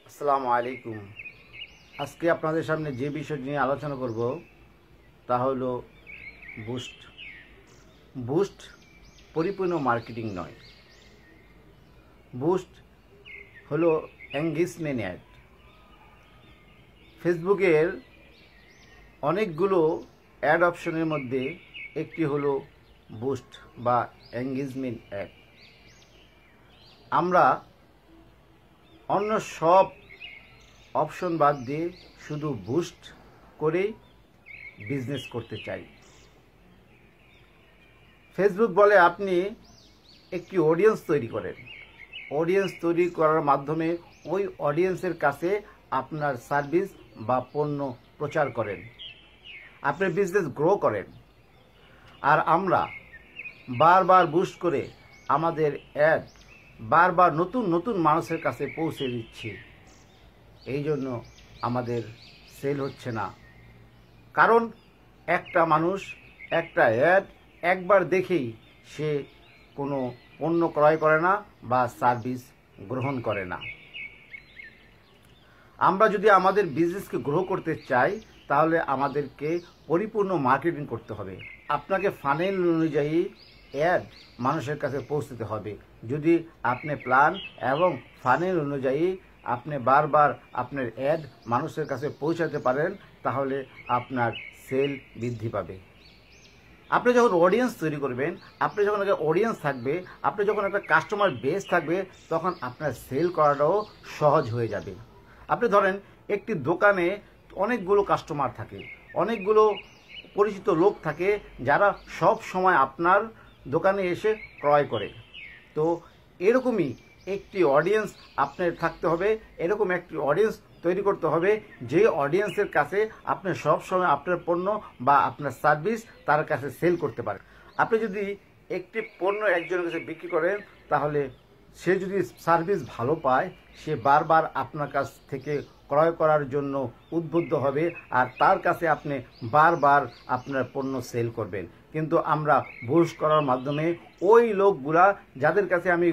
আসসালামু আলাইকুম। আজকে আপনাদের সামনে যে বিষয় নিয়ে আলোচনা করব তা হলো বুস্ট। বুস্ট পরিপূর্ণ মার্কেটিং নয়। বুস্ট হলো এঙ্গেজমেন্ট অ্যাড। ফেসবুকের অনেকগুলো অ্যাড অপশনের মধ্যে একটি হলো বুস্ট বা এঙ্গেজমেন্ট অ্যাড। আমরা অন্য সব অপশন বাদ দিয়ে শুধু বুস্ট করেই বিজনেস করতে চাই। ফেসবুক বলে আপনি একটি অডিয়েন্স তৈরি করেন। অডিয়েন্স তৈরি করার মাধ্যমে ওই অডিয়েন্সের কাছে আপনার সার্ভিস বা পণ্য প্রচার করেন, আপনার বিজনেস গ্রো করেন। আর আমরা বারবার বুস্ট করে আমাদের অ্যাড বারবার নতুন নতুন মানুষের কাছে পৌঁছে দিচ্ছি। এই জন্য আমাদের সেল হচ্ছে না, কারণ একটা মানুষ একটা অ্যাড একবার দেখেই সে কোনো পণ্য ক্রয় করে না বা সার্ভিস গ্রহণ করে না। আমরা যদি আমাদের বিজনেসকে গ্রো করতে চাই তাহলে আমাদেরকে পরিপূর্ণ মার্কেটিং করতে হবে। আপনাকে ফানেল অনুযায়ী অ্যাড মানুষের কাছে পৌঁছতে হবে। যদি আপনি প্ল্যান এবং ফানেল অনুযায়ী আপনি বারবার আপনার অ্যাড মানুষের কাছে পৌঁছাতে পারেন তাহলে আপনার সেল বৃদ্ধি পাবে। আপনি যখন অডিয়েন্স তৈরি করবেন, আপনি যখন একটা অডিয়েন্স থাকবে, আপনি যখন একটা কাস্টমার বেস থাকবে, তখন আপনার সেল করাটাও সহজ হয়ে যাবে। আপনি ধরেন একটি দোকানে অনেকগুলো কাস্টমার থাকে, অনেকগুলো পরিচিত লোক থাকে যারা সব সময় আপনার দোকানে এসে ক্রয় করে। তো এরকমই একটি অডিয়েন্স আপনার থাকতে হবে, এরকম একটি অডিয়েন্স তৈরি করতে হবে যে অডিয়েন্সের কাছে আপনি সব সময় আপনার পণ্য বা আপনার সার্ভিস তার কাছে সেল করতে পারেন। আপনি যদি একটি পণ্য একজনের কাছে বিক্রি করেন তাহলে সে যদি সার্ভিস ভালো পায় সে বারবার আপনার কাছ থেকে ক্রয় করার জন্য উদ্বুদ্ধ হবে আর তার কাছে আপনি বারবার আপনার পণ্য সেল করবেন। কিন্তু আমরা বুস্ট করার মাধ্যমে ওই লোকগুলা যাদের কাছে আমি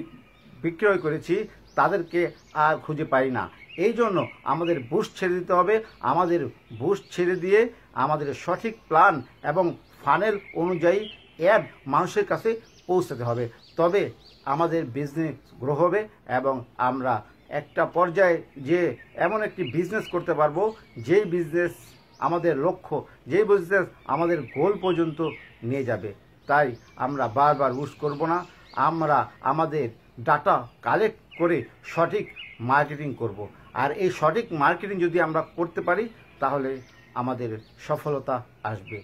বিক্রয় করেছি তাদেরকে আর খুঁজে পাই না। এই জন্য আমাদের বুস্ট ছেড়ে দিতে হবে। আমাদের বুস্ট ছেড়ে দিয়ে আমাদের সঠিক প্ল্যান এবং ফানেল অনুযায়ী অ্যাড মানুষের কাছে পৌঁছাতে হবে, তবে আমাদের বিজনেস গ্রো হবে এবং আমরা একটা পর্যায়ে যে এমন একটি বিজনেস করতে পারবো যেই বিজনেস আমাদের লক্ষ্য, যেই বিজনেস আমাদের গোল পর্যন্ত নিয়ে যাবে। তাই আমরা বারবার বুস্ট করব না, আমরা আমাদের ডাটা কালেক্ট করে সঠিক মার্কেটিং করব। আর এই সঠিক মার্কেটিং যদি আমরা করতে পারি তাহলে আমাদের সফলতা আসবে।